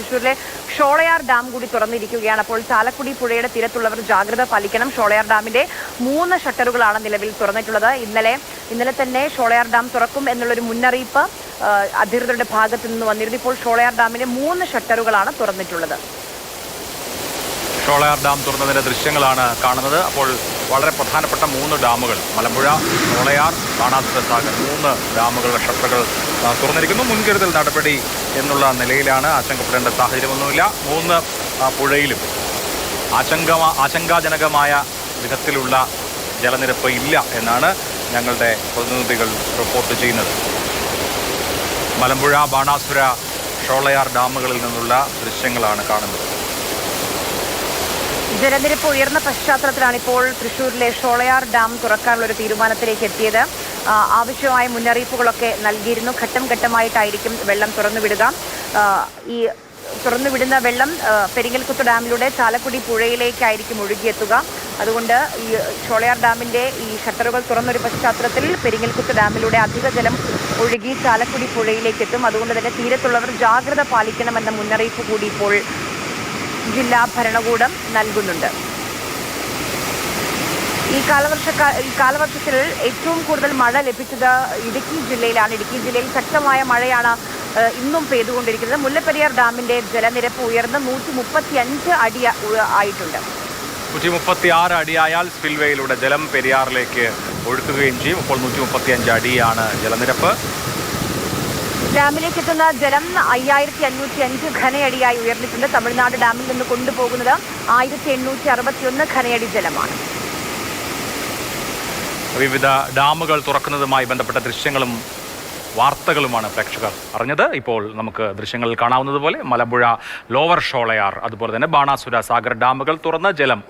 തൃശ്ശൂരിലെ ഷോളയാർ ഡാം കൂടി തുറന്നിരിക്കുകയാണ്. അപ്പോൾ ചാലക്കുടി പുഴയുടെ തീരത്തുള്ളവർ ജാഗ്രത പാലിക്കണം. ഷോളയാർ ഡാമിന്റെ 3 ഷട്ടറുകളാണ് നിലവിൽ തുറന്നിട്ടുള്ളത്. ഇന്നലെ തന്നെ ഷോളയാർ ഡാം തുറക്കും എന്നുള്ളൊരു മുന്നറിയിപ്പ് അധികൃതരുടെ ഭാഗത്തു നിന്ന് വന്നിരുന്നു. ഇപ്പോൾ ഷോളയാർ ഡാമിന്റെ 3 ഷട്ടറുകളാണ് തുറന്നിട്ടുള്ളത്. ഷോളയാർ ഡാം തുറന്നതിന്റെ ദൃശ്യങ്ങളാണ് കാണുന്നത്. അപ്പോൾ വളരെ പ്രധാനപ്പെട്ട 3 ഡാമുകൾ മലമ്പുഴ, ഷോളയാർ, ബാണാസുര സാഗർ 3 ഡാമുകളുടെ ഷട്ടറുകൾ തുറന്നിരിക്കുന്നു. മുൻകരുതൽ നടപടി എന്നുള്ള നിലയിലാണ്. ആശങ്കപ്പെടേണ്ട സാഹചര്യമൊന്നുമില്ല. 3 പുഴയിലും ആശങ്കാജനകമായ വിധത്തിലുള്ള ജലനിരപ്പ് ഇല്ല എന്നാണ് ഞങ്ങളുടെ പ്രതിനിധികൾ റിപ്പോർട്ട് ചെയ്യുന്നത്. മലമ്പുഴ, ബാണാസുര, ഷോളയാർ ഡാമുകളിൽ നിന്നുള്ള ദൃശ്യങ്ങളാണ് കാണുന്നത്. ജലനിരപ്പ് ഉയർന്ന പശ്ചാത്തലത്തിലാണ് ഇപ്പോൾ തൃശ്ശൂരിലെ ഷോളയാർ ഡാം തുറക്കാനുള്ള ഒരു തീരുമാനത്തിലേക്ക് എത്തിയത്. ആവശ്യമായ മുന്നറിയിപ്പുകളൊക്കെ നൽകിയിരുന്നു. ഘട്ടം ഘട്ടമായിട്ടായിരിക്കും വെള്ളം തുറന്നുവിടുക. ഈ തുറന്നുവിടുന്ന വെള്ളം പെരിങ്ങൽകുത്ത് ഡാമിലൂടെ ചാലക്കുടി പുഴയിലേക്കായിരിക്കും ഒഴുകിയെത്തുക. അതുകൊണ്ട് ഈ ഷോളയാർ ഡാമിന്റെ ഈ ഷട്ടറുകൾ തുറന്നൊരു പശ്ചാത്തലത്തിൽ പെരിങ്ങൽകുത്ത് ഡാമിലൂടെ അധിക ജലം ഒഴുകി ചാലക്കുടി പുഴയിലേക്ക് എത്തും. അതുകൊണ്ട് തന്നെ തീരത്തുള്ളവർ ജാഗ്രത പാലിക്കണമെന്ന മുന്നറിയിപ്പ് കൂടി ഇപ്പോൾ ജില്ലാ ഭരണകൂടം നൽകുന്നുണ്ട്. ഈ കാലവർഷത്തിൽ ഏറ്റവും കൂടുതൽ മഴ ലഭിച്ചത് ഇടുക്കി ജില്ലയിലാണ്. ഇടുക്കി ജില്ലയിൽ ശക്തമായ മഴയാണ് ഇന്നും പെയ്തുകൊണ്ടിരിക്കുന്നത്. മുല്ലപ്പെരിയാർ ഡാമിന്റെ ജലനിരപ്പ് ഉയർന്ന് 135 അടി ആയിട്ടുണ്ട്. 136 അടിയായാൽ സ്പിൽവേയിലൂടെ ജലം പെരിയാറിലേക്ക് ഒഴുക്കുകയും ചെയ്യും. ഇപ്പോൾ 135 അടിയാണ് ജലനിരപ്പ്. ഡാമിലേക്ക് എത്തുന്ന ജലം 5505 ഘനയടിയായി ഉയർന്നിട്ടുണ്ട്. തമിഴ്നാട് ഡാമിൽ നിന്ന് കൊണ്ടുപോകുന്നത് 1861 ഘനയടി ജലമാണ്. വിവിധ ഡാമുകൾ തുറക്കുന്നതുമായി ബന്ധപ്പെട്ട ദൃശ്യങ്ങളും വാർത്തകളുമാണ് പ്രേക്ഷകർ അറിഞ്ഞത്. ഇപ്പോൾ നമുക്ക് ദൃശ്യങ്ങളിൽ കാണാവുന്നതുപോലെ മലമ്പുഴ, ലോവർ ഷോളയാർ, അതുപോലെ തന്നെ ബാണാസുര സാഗർ ഡാമുകൾ തുറന്ന് ജലം